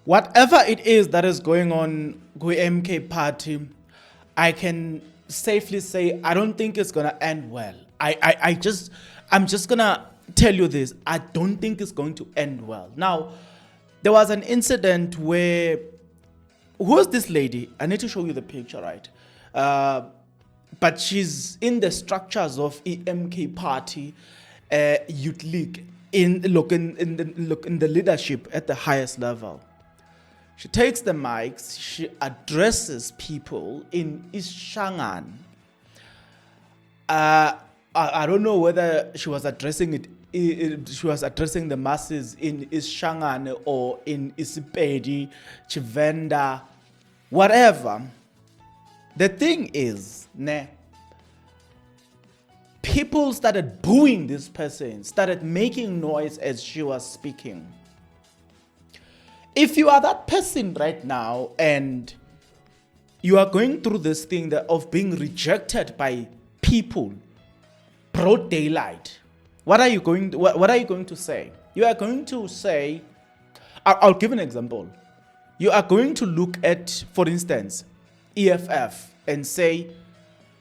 whatever it is that is going on with MK party, I can safely say I don't think it's gonna end well. I'm just gonna tell you this. I don't think it's going to end well. Now, there was an incident where who's this lady? I need to show you the picture, right? But she's in the structures of EMK party, youth league in the leadership at the highest level. She takes the mics, she addresses people in Shangaan. I don't know whether she was addressing she was addressing the masses in Shangaan or in Isipedi, Chivenda, whatever. The thing is, people started booing this person, started making noise as she was speaking. If you are that person right now and you are going through this thing of being rejected by people, broad daylight, what are you going to say? You are going to say, I'll give an example. You are going to look at, for instance, EFF and say,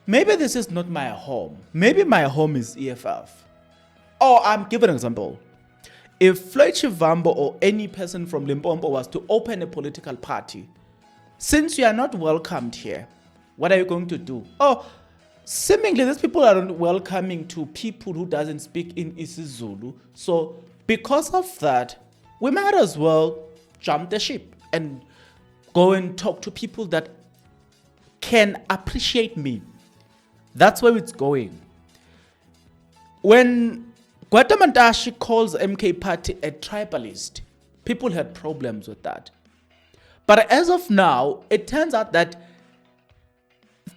maybe this is not my home. Maybe my home is EFF. Or I'm giving an example. If Floyd Shivambo or any person from Limpopo was to open a political party, since you are not welcomed here, what are you going to do? Oh, seemingly these people aren't welcoming to people who doesn't speak in isiZulu. So because of that, we might as well jump the ship and go and talk to people that can appreciate me. That's where it's going. When Guatamantashi calls MK Party a tribalist, people had problems with that. But as of now, it turns out that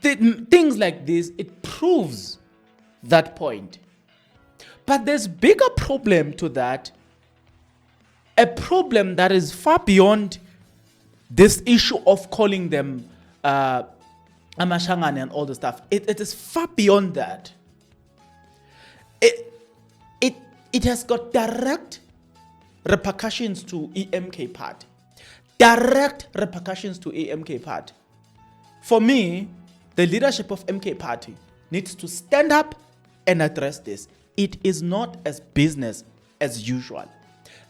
things like this, it proves that point. But there's bigger problem to that, a problem that is far beyond this issue of calling them Amashangane and all the stuff. It is far beyond that. It has got direct repercussions to EMK Party. Direct repercussions to EMK Party. For me, the leadership of MK Party needs to stand up and address this. It is not as business as usual.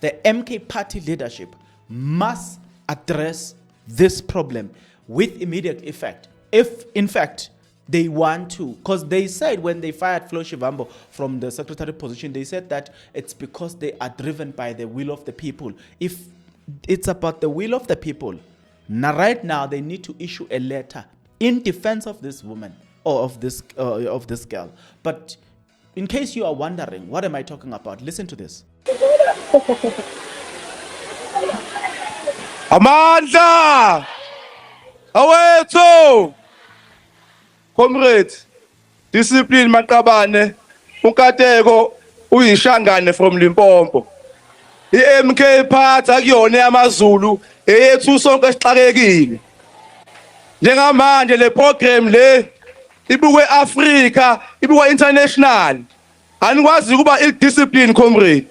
The MK Party leadership must address this problem with immediate effect. If, in fact, they want to, because they said when they fired Flo Shivambo from the secretary position, they said that it's because they are driven by the will of the people. If it's about the will of the people, now right now they need to issue a letter in defense of this woman or of this girl. But in case you are wondering, what am I talking about? Listen to this. Amandla! Awethu! Comrade, discipline Maqabane, unkateko uyishangane from Limpopo. I-MK Party akuyona yamaZulu, eyethu sonke sixakekile. Njengamanje le program le ibukwe Africa, ibukwe international. Anikwazi kuba i-discipline comrade.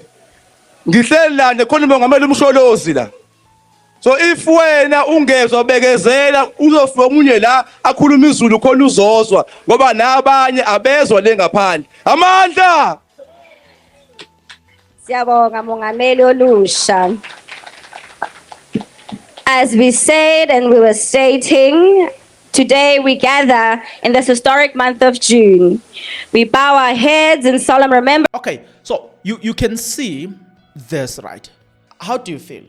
Ngihleli la nekhona ngamele umsholozi la. So if wena ungezwa bekezela uzofika omunye la akhuluma iZulu khona uzozwa ngoba nabanye abezwa le ngaphandle. Amandla! Siyabonga mongameli olusha. As we said and we were stating, today we gather in this historic month of June. We bow our heads in solemn remembrance. Okay, so you can see this, right? How do you feel?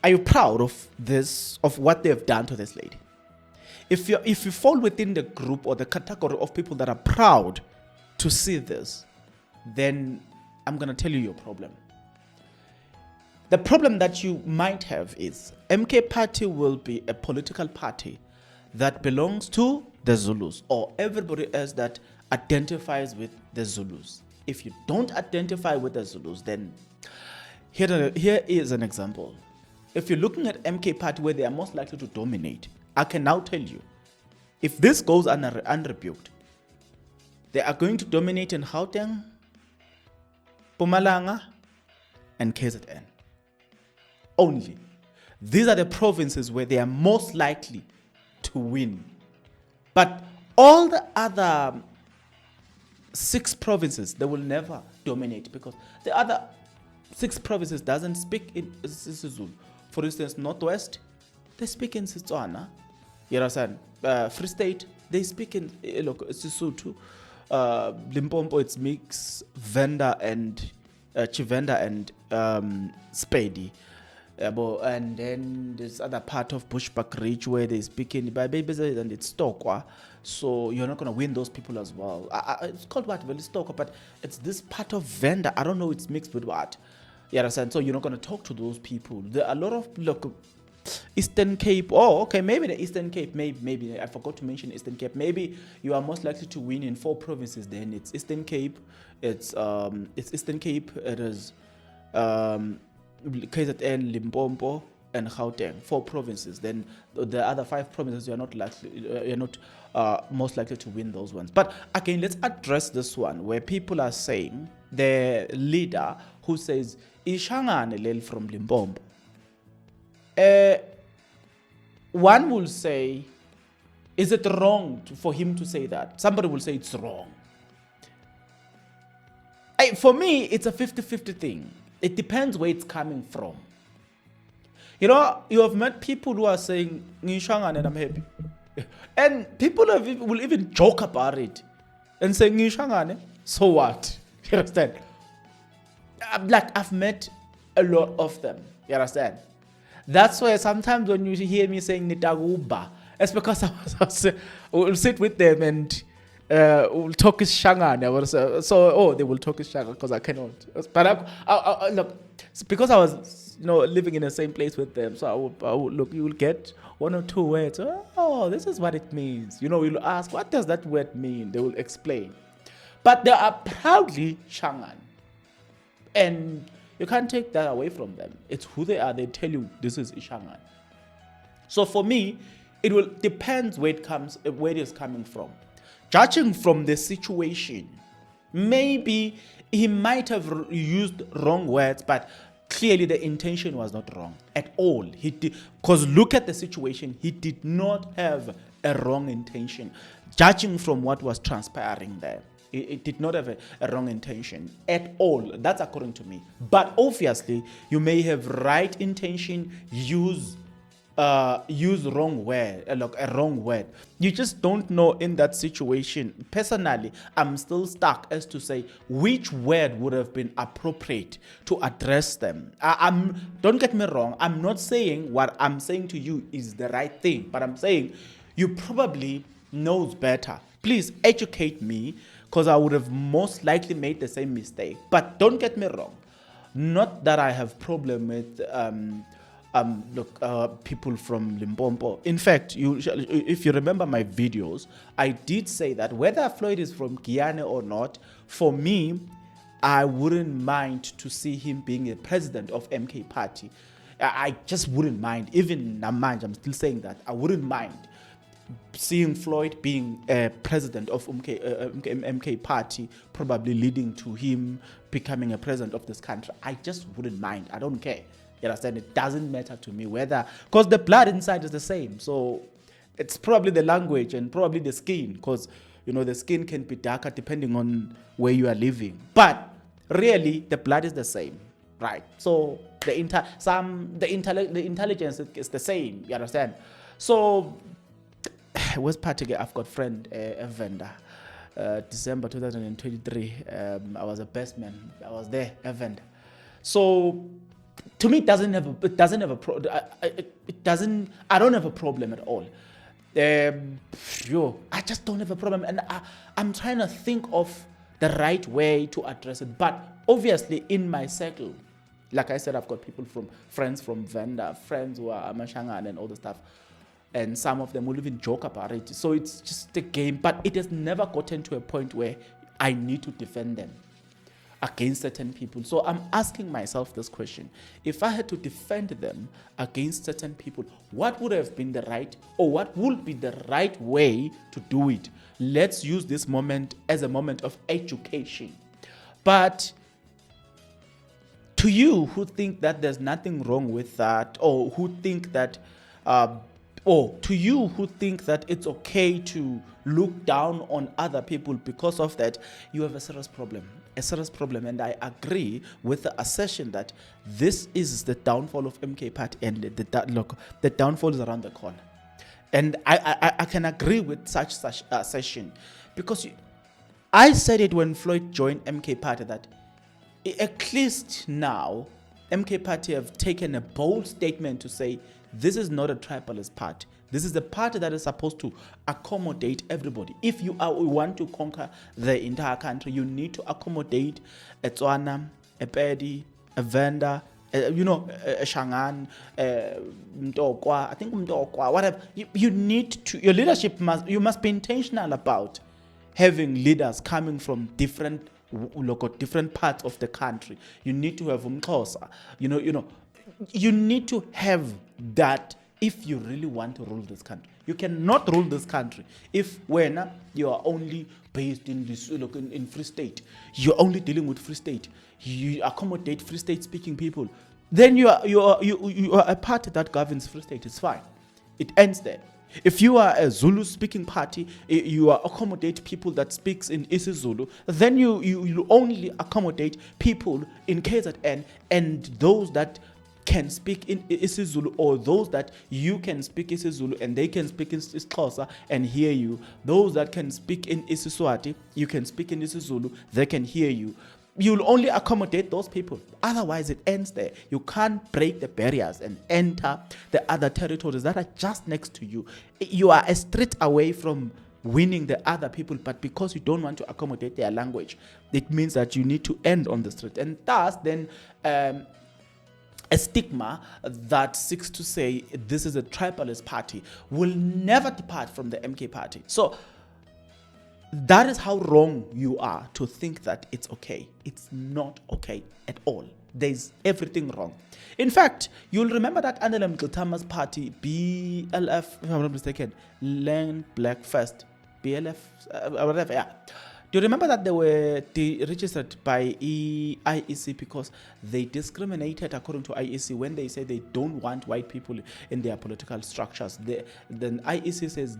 Are you proud of this, of what they've done to this lady? If you fall within the group or the category of people that are proud to see this, then I'm going to tell you your problem. The problem that you might have is MK Party will be a political party that belongs to the Zulus or everybody else that identifies with the Zulus. If you don't identify with the Zulus, then here is an example. If you're looking at MK Party where they are most likely to dominate, I can now tell you, if this goes unrebuked, they are going to dominate in Gauteng, Mpumalanga, and KZN. only. These are the provinces where they are most likely to win. But all the other 6 provinces, they will never dominate because the other 6 provinces doesn't speak in isiZulu. For instance, Northwest, they speak in Setswana. You understand? Free State, they speak in Sesotho. Limpopo, it's mix Venda and Chivenda and Spady. And then there's other part of Bushbuck Ridge where they speak in Baby and it's Stokwa. So you're not going to win those people as well. It's called what? Well, it's Stokwa, but it's this part of Venda. I don't know, it's mixed with what. You understand? So you're not going to talk to those people. There are a lot of Eastern Cape. Oh, okay, maybe the Eastern Cape. Maybe I forgot to mention Eastern Cape. Maybe you are most likely to win in 4 provinces. Then it's Eastern Cape. It's Eastern Cape. It is KZN, Limpopo, and Gauteng. 4 provinces. Then the other 5 provinces you are not likely. You're not most likely to win those ones. But again, let's address this one where people are saying the leader who says Shangaan lel from Limpopo. One will say, is it wrong for him to say that? Somebody will say it's wrong. For me, it's a 50-50 thing. It depends where it's coming from. You know, you have met people who are saying, Shangaan and I'm happy. And people will even joke about it and say, Shangaan, so what? You understand? I've met a lot of them. You understand? That's why sometimes when you hear me saying Nitaguba, it's because I will sit with them and we'll talk Shangaan. They will talk Shangaan because I cannot. But I look, because I was living in the same place with them, so I will look. You will get 1 or 2 words. Oh, this is what it means. You'll ask, what does that word mean? They will explain. But they are proudly Shangaan, and you can't take that away from them. It's who they are. They tell you this is Shangaan. So for me, it will depend where it is coming from. Judging from the situation, maybe he might have used wrong words, but clearly the intention was not wrong at all. Because look at the situation, he did not have a wrong intention. Judging from what was transpiring there. It did not have a wrong intention at all. That's according to me. But obviously, you may have right intention, use wrong word, a wrong word. You just don't know in that situation. Personally, I'm still stuck as to say which word would have been appropriate to address them. Don't get me wrong. I'm not saying what I'm saying to you is the right thing, but I'm saying you probably knows better. Please educate me, because I would have most likely made the same mistake. But don't get me wrong. Not that I have problem with people from Limpopo. In fact, if you remember my videos, I did say that whether Floyd is from Guyana or not, for me, I wouldn't mind to see him being a president of MK Party. I just wouldn't mind. Even Namanja, I'm still saying that. I wouldn't mind seeing Floyd being a president of MK Party, probably leading to him becoming a president of this country. I just wouldn't mind. I don't care. You understand? It doesn't matter to me whether, because the blood inside is the same. So it's probably the language and probably the skin, because the skin can be darker depending on where you are living. But really, the blood is the same, right? So the intelligence is the same. You understand? So where's Peopke? I've got friend a vendor. December 2023. I was a best man. I was there, a vendor. So to me, it doesn't have a problem. I don't have a problem at all. I just don't have a problem, and I'm trying to think of the right way to address it. But obviously, in my circle, like I said, I've got friends from Venda, friends who are Shangaan and all the stuff. And some of them will even joke about it. So it's just a game. But it has never gotten to a point where I need to defend them against certain people. So I'm asking myself this question. If I had to defend them against certain people, what would have been the right, or what would be the right way to do it? Let's use this moment as a moment of education. But to you who think that there's nothing wrong with that, or who think that, or to you who think that it's okay to look down on other people because of that, you have a serious problem. A serious problem. And I agree with the assertion that this is the downfall of MK Party, and the downfall is around the corner. And I can agree with such assertion, because I said it when Floyd joined MK Party, that at least now MK Party have taken a bold statement to say this is not a tribalist party. This is a party that is supposed to accommodate everybody. If you want to conquer the entire country, you need to accommodate a Tswana, a Pedi, a Venda, a Shangaan, Mtokwa, I think Mtokwa, whatever. You need to, your leadership must be intentional about having leaders coming from different parts of the country. You need to have Umxhosa, you need to have that if you really want to rule this country. You cannot rule this country if when you are only based in this in Free State, you're only dealing with Free State, you accommodate Free State speaking people, then you are a party that governs Free State. It's fine. It ends there. If you are a Zulu speaking party, you accommodate people that speaks in isiZulu, then you only accommodate people in KZN and those that can speak in isiZulu, or those that you can speak isiZulu and they can speak in isiXhosa and hear you. Those that can speak in isiSwati, you can speak in isiZulu, they can hear you. You'll only accommodate those people. Otherwise, it ends there. You can't break the barriers and enter the other territories that are just next to you. You are a street away from winning the other people, but because you don't want to accommodate their language, it means that you need to end on the street. And thus, then, a stigma that seeks to say this is a tribalist party will never depart from the MK Party. So that is how wrong you are to think that it's okay. It's not okay at all. There's everything wrong. In fact, you'll remember that under Mqiltama's party, BLF, if I'm not mistaken, Land Black First, BLF, whatever, yeah. Do you remember that they were registered by IEC because they discriminated according to IEC when they said they don't want white people in their political structures? Then IEC says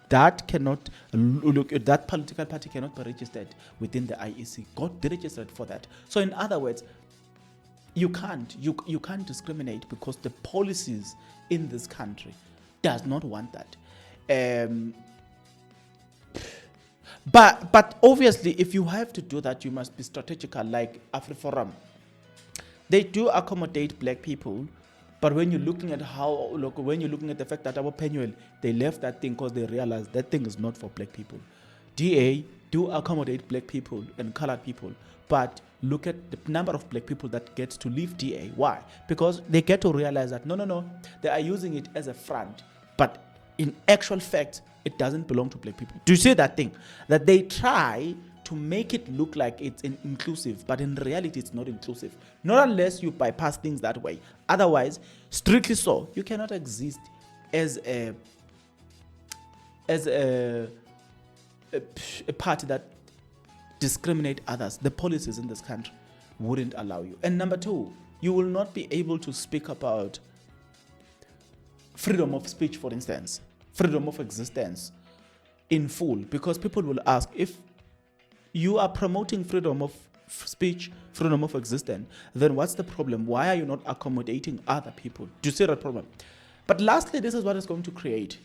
that that political party cannot be registered within the IEC. Got deregistered for that. So in other words, you can't discriminate because the policies in this country does not want that. But obviously, if you have to do that, you must be strategical, like AfriForum. They do accommodate black people, but when you're looking at the fact that our Penuel, they left that thing because they realized that thing is not for black people. DA do accommodate black people and colored people, but look at the number of black people that get to leave DA. Why? Because they get to realize that no, they are using it as a front, but in actual fact, it doesn't belong to black people. Do you see that thing? That they try to make it look like it's inclusive, but in reality, it's not inclusive. Not unless you bypass things that way. Otherwise, strictly so, you cannot exist as a party that discriminate others. The policies in this country wouldn't allow you. And number two, you will not be able to speak about freedom of speech, for instance, freedom of existence in full, because people will ask, if you are promoting freedom of speech, freedom of existence, then what's the problem? Why are you not accommodating other people? Do you see the problem? But lastly, this is what it's going to create.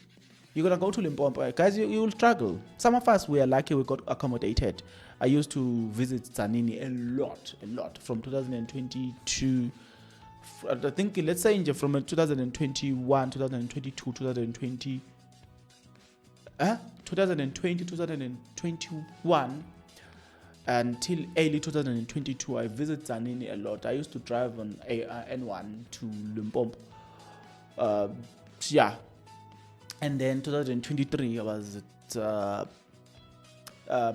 You're going to go to Limpopo. Guys, you will struggle. Some of us, we are lucky we got accommodated. I used to visit Tzaneen a lot from 2022. I think, let's say, from 2021, 2022, 2020, 2021 until early 2022, I visited Tzaneen a lot. I used to drive on N1 to Limpopo. Yeah. And then 2023, I was at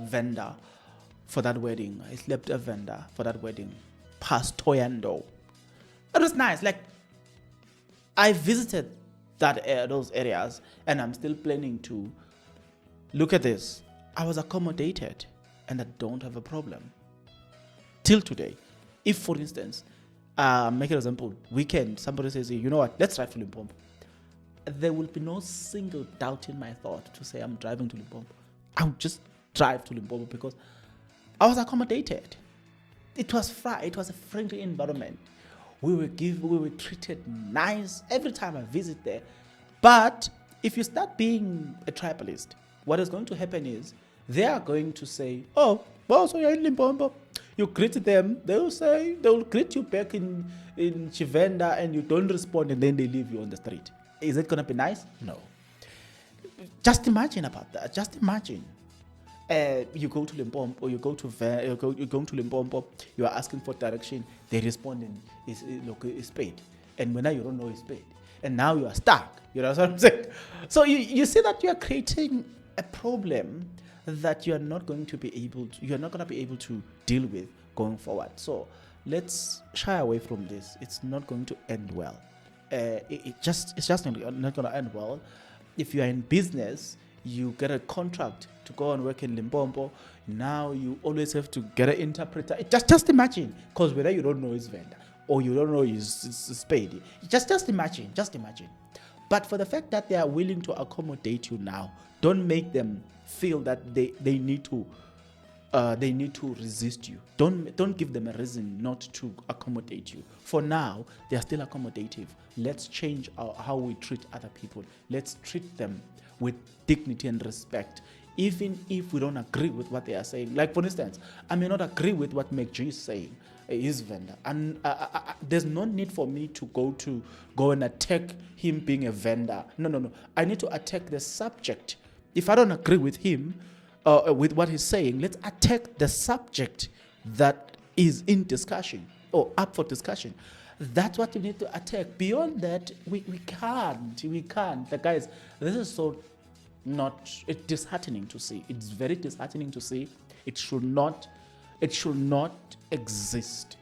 Venda for that wedding. I slept at Venda for that wedding. Past Toyando. It was nice. Like, I visited those areas, and I'm still planning to. Look at this. I was accommodated, and I don't have a problem till today. If, for instance, Make an example. Weekend, somebody says, you know what, let's drive to Limpopo. There will be no single doubt in my thought to say I'm driving to Limpopo. I would just drive to Limpopo because I was accommodated. It was it was a friendly environment. We were treated nice every time I visit there. But if you start being a tribalist, what is going to happen is they are going to say, oh, well, so you're in Limpopo. You greet them, they'll greet you back in Chivenda and you don't respond and then they leave you on the street. Is it going to be nice? No. Just imagine about that. Just imagine. You go to Limpopo, or you're going to Limpopo, you are asking for direction, they respond and is paid. And when now you don't know it's paid. And now you are stuck. You know what I'm saying? So you see that you are creating a problem that you are not going to be able to deal with going forward. So let's shy away from this. It's not going to end well. It's just not going to end well. If you are in business, you get a contract to go and work in Limpopo. Now you always have to get an interpreter. Just imagine, because whether you don't know his vendor or you don't know his paid, just imagine. But for the fact that they are willing to accommodate you now, don't make them feel that they need to resist you. Don't give them a reason not to accommodate you. For now, they are still accommodative. Let's change how we treat other people. Let's treat them with dignity and respect, even if we don't agree with what they are saying. Like, for instance, I may not agree with what McG is saying, his vendor, and there's no need for me to go and attack him being a vendor. No. I need to attack the subject. If I don't agree with him, with what he's saying, let's attack the subject that is in discussion or up for discussion. That's what we need to attack. Beyond that, we can't. The guys, this is so it's disheartening to see. It's very disheartening to see. It should not exist.